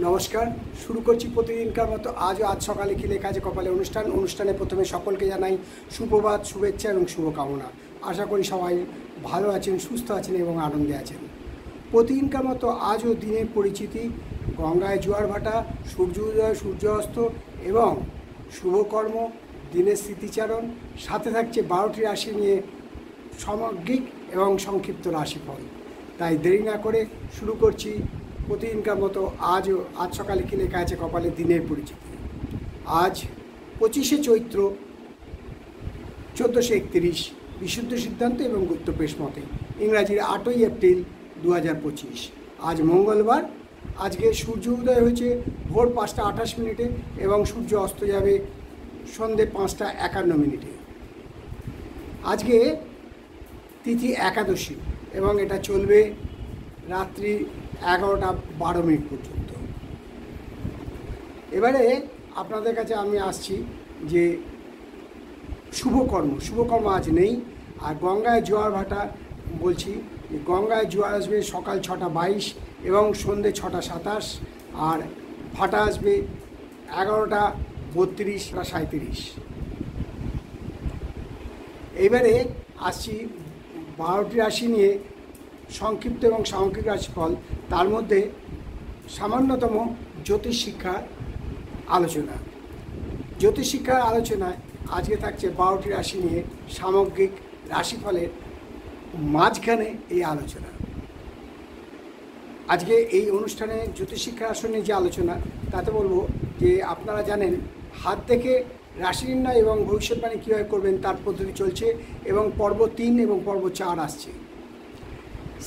নমস্কার, শুরু করছি প্রতিদিনকার মতো আজ সকালে কি লেখা আছে কপালে অনুষ্ঠানে প্রথমে সকলকে জানাই সুপ্রভাত, শুভেচ্ছা এবং শুভকামনা। আশা করি সবাই ভালো আছেন, সুস্থ আছেন এবং আনন্দে আছেন। প্রতিদিনকার মতো আজও দিনের পরিচিতি, গঙ্গায় জোয়ার ভাটা, সূর্যোদয় সূর্যাস্ত এবং শুভকর্ম, দিনের স্মৃতিচারণ, সাথে থাকছে 12টি রাশি নিয়ে সামগ্রিক এবং সংক্ষিপ্ত রাশিফল। তাই দেরি না করে শুরু করছি প্রতিদিনকার মতো আজ সকালে কি লেখা আছে কপালে দিনের পরিচিতি। আজ 25শে চৈত্র 1431, বিশুদ্ধ সিদ্ধান্ত এবং গুপ্তপ্রেস মতে ইংরাজির 8ই এপ্রিল 2025। আজ মঙ্গলবার। আজকে সূর্য উদয় হয়েছে ভোর 5টা 28 মিনিটে এবং সূর্য অস্ত যাবে সন্ধে 5টা 51 মিনিটে। আজকে তিথি একাদশী এবং এটা চলবে রাত্রি 11টা 12 মিনিট পর্যন্ত। এবারে আপনাদের কাছে আমি আসছি যে শুভকর্ম আজ নেই। আর গঙ্গায় জোয়ার ভাটা বলছি, গঙ্গায় জোয়ার আসবে সকাল 6টা 22 এবং সন্ধে 6টা 27, আর ভাটা আসবে 11টা 32 বা 37। এবারে আসছি 12টি রাশি নিয়ে সংক্ষিপ্ত এবং সামগ্রিক রাশিফল। তার মধ্যে সামান্যতম জ্যোতিষ শিক্ষার আলোচনা। জ্যোতিষ শিক্ষার আলোচনায় আজকে থাকছে 12টি রাশি নিয়ে সামগ্রিক রাশিফলের মাঝখানে এই আলোচনা। আজকে এই অনুষ্ঠানে জ্যোতিষ শিক্ষার আসনে যে আলোচনা, তাতে বলবো যে আপনারা জানেন হাত থেকে রাশি নির্ণয় এবং ভবিষ্যৎবাণী কীভাবে করবেন তার পদ্ধতি চলছে এবং পর্ব 3 এবং পর্ব 4 আসছে।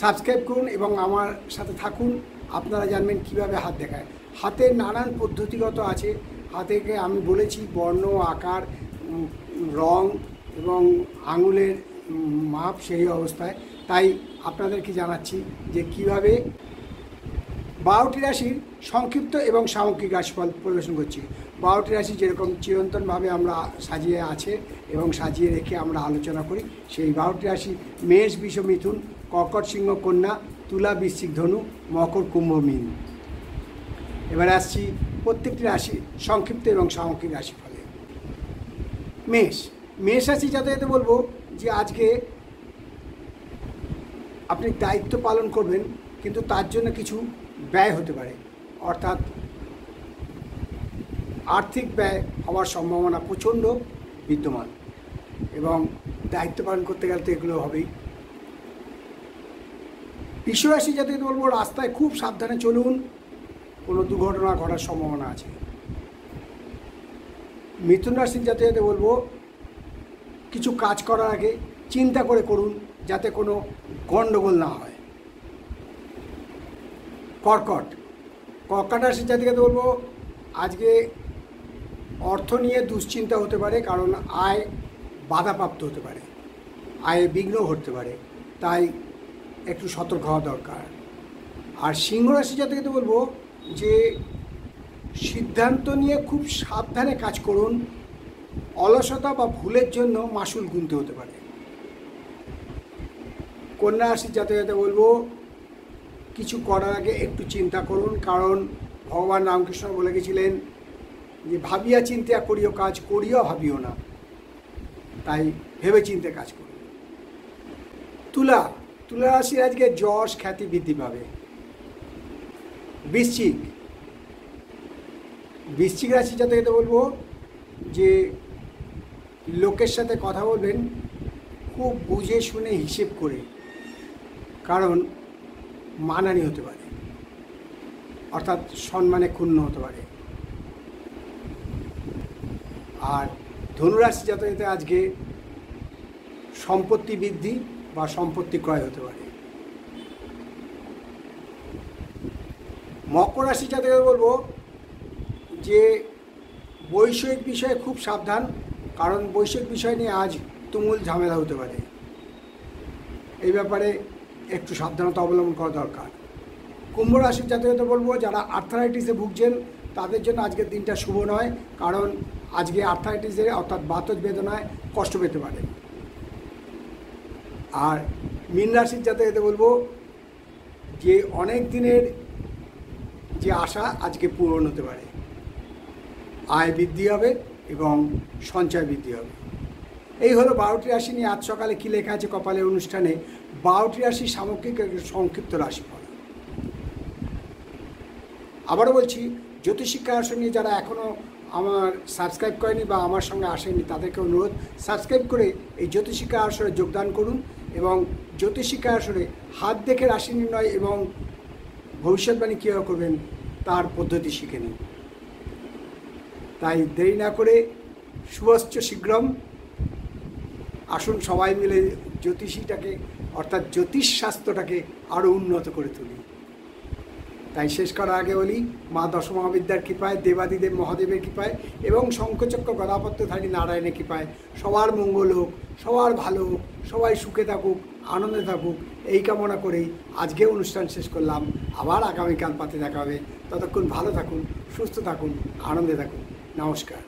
সাবস্ক্রাইব করুন এবং আমার সাথে থাকুন, আপনারা জানবেন কিভাবে হাত দেখায়। হাতের নানান পদ্ধতিগত আছে। হাতেকে আমি বলেছি বর্ণ, আকার, রং এবং আঙুলের মাপ সেই অবস্থায়। তাই আপনাদেরকে জানাচ্ছি যে কিভাবে 12টি রাশির সংক্ষিপ্ত এবং সামগ্রিক রাশিফল পরিবেশন করছি। 12টি রাশি যেরকম চিরন্তনভাবে আমরা সাজিয়ে আছে এবং সাজিয়ে রেখে আমরা আলোচনা করি, সেই 12টি রাশি মেষ, বৃষ, মিথুন, কর্কট, সিংহ, কন্যা, তুলা, বৃশ্চিক, ধনু, মকর, কুম্ভ, মীন। এবার আসছি প্রত্যেকটি রাশি সংক্ষিপ্ত এবং সামগ্রিক রাশিফলে। মেষ রাশি যাতে বলবো যে আজকে আপনি দায়িত্ব পালন করবেন, কিন্তু তার জন্য কিছু ব্যয় হতে পারে, অর্থাৎ আর্থিক ব্যয় হওয়ার সম্ভাবনা প্রচণ্ড বিদ্যমান এবং দায়িত্ব পালন করতে গেলে তো এগুলো হবেই। বৃষ রাশি যাতে বলবো রাস্তায় খুব সাবধানে চলুন, কোনো দুর্ঘটনা ঘটার সম্ভাবনা আছে। মিথুন রাশির যাতে বলবো কিছু কাজ করার আগে চিন্তা করে করুন, যাতে কোনো গণ্ডগোল না হয়। কর্কট রাশির জাতিকে বলবো আজকে অর্থ নিয়ে দুশ্চিন্তা হতে পারে, কারণ আয় বাধাপ্রাপ্ত হতে পারে, আয়ে বিঘ্ন ঘটতে পারে, তাই একটু সতর্ক হওয়া দরকার। আর সিংহ রাশি জাতিকে বলবো যে সিদ্ধান্ত নিয়ে খুব সাবধানে কাজ করুন, অলসতা বা ভুলের জন্য মাসুল গুনতে হতে পারে। কন্যা রাশির জাতকে বলবো কিছু করার আগে একটু চিন্তা করুন, কারণ ভগবান রামকৃষ্ণ বলে গেছিলেন যে ভাবিয়া চিন্তিয়া করিও কাজ, করিও ভাবিও না, তাই ভেবে চিন্তে কাজ করুন। তুলা রাশির আজকে যশ খ্যাতি বৃদ্ধি পাবে। বৃশ্চিক রাশি যাতে বলবো যে লোকের সাথে কথা বলবেন খুব বুঝে শুনে হিসেব করে, কারণ মানহানি হতে পারে, অর্থাৎ সম্মানে ক্ষুণ্ণ হতে পারে। আর ধনুরাশি যাতে আজকে সম্পত্তি বৃদ্ধি বা সম্পত্তি ক্রয় হতে পারে। মকর রাশি যাতে বলবো যে বৈষয়িক বিষয়ে খুব সাবধান, কারণ বৈষয়িক বিষয় নিয়ে আজ তুমুল ঝামেলা হতে পারে, এই ব্যাপারে একটু সাবধানতা অবলম্বন করা দরকার। কুম্ভ রাশির জাতকে বলবো যারা আর্থারাইটিসে ভুগছেন তাদের জন্য আজকের দিনটা শুভ নয়, কারণ আজকে আর্থারাইটিসের অর্থাৎ বাতজ বেদনায় কষ্ট পেতে পারে। আর মীন রাশির জাতকে বলবো যে অনেক দিনের যে যে আশা আজকে পূরণ হতে পারে, আয় বৃদ্ধি হবে এবং সঞ্চয় বৃদ্ধি হবে। এই হলো 12টি রাশি নিয়ে আজ সকালে কী লেখা আছে কপালের অনুষ্ঠানে 12টি রাশি সামগ্রিক সংক্ষিপ্ত রাশিফল। আবারও বলছি, জ্যোতিষিক্ষা আসন নিয়ে যারা এখনও আমার সাবস্ক্রাইব করেনি বা আমার সঙ্গে আসেনি তাদেরকে অনুরোধ, সাবস্ক্রাইব করে এই জ্যোতিষিক্ষা আসরে যোগদান করুন এবং জ্যোতিষিক্ষা আসরে হাত দেখে রাশি নির্ণয় এবং ভবিষ্যৎবাণী কীভাবে করবেন তার পদ্ধতি শিখে নিন। তাই দেরি না করে শুভশ্চ শীঘ্রম, আসুন সবাই মিলে জ্যোতিষীটাকে অর্থাৎ জ্যোতিষশাস্ত্রটাকে আরও উন্নত করে তুলি। তাই শেষ করার আগে বলি, মা দশমহাবিদ্যার কৃপায়, দেবাদিদেব মহাদেবের কৃপায় এবং শঙ্খচক্র গদাপত্রধারী নারায়ণের কৃপায় সবার মঙ্গল হোক, সবার ভালো হোক, সবাই সুখে থাকুক, আনন্দে থাকুক, এই কামনা করেই আজকে অনুষ্ঠান শেষ করলাম। আবার আগামীকাল পাতে দেখা হবে। ততক্ষণ ভালো থাকুন, সুস্থ থাকুন, আনন্দে থাকুন। নমস্কার।